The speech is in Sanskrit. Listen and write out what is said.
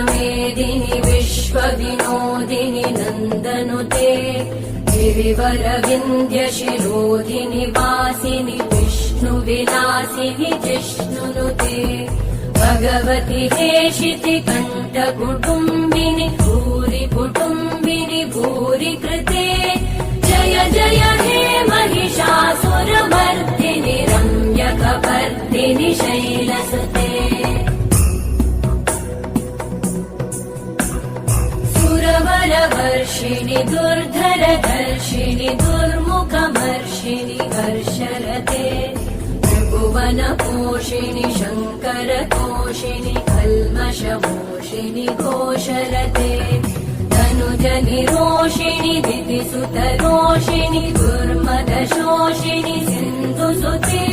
मेदिनि विश्वविनोदिनि नन्दनुते गिरिवरविन्द्यशिरोधिनि वासिनि विष्णुविलासिनि जिष्णुनुते भगवति हेशिति कण्ठकुटुम्बिनि भूरि कुटुम्बिनि भूरि कृते जय जय हे महिषासुरमर्दिनि रम्यकपर्दिनि शैलसुते सुरवरवर्षिणि दुर्धरधर्षिणि दुर्मुखमर्षिणि हर्षरते त्रिभुवनपोषिणि शङ्करतोषिणि कल्मषमोषिणि घोषरते तनुजनिरोषिणि दितिसुतरोषिणि दुर्मदशोषिणि सिन्धुसुते।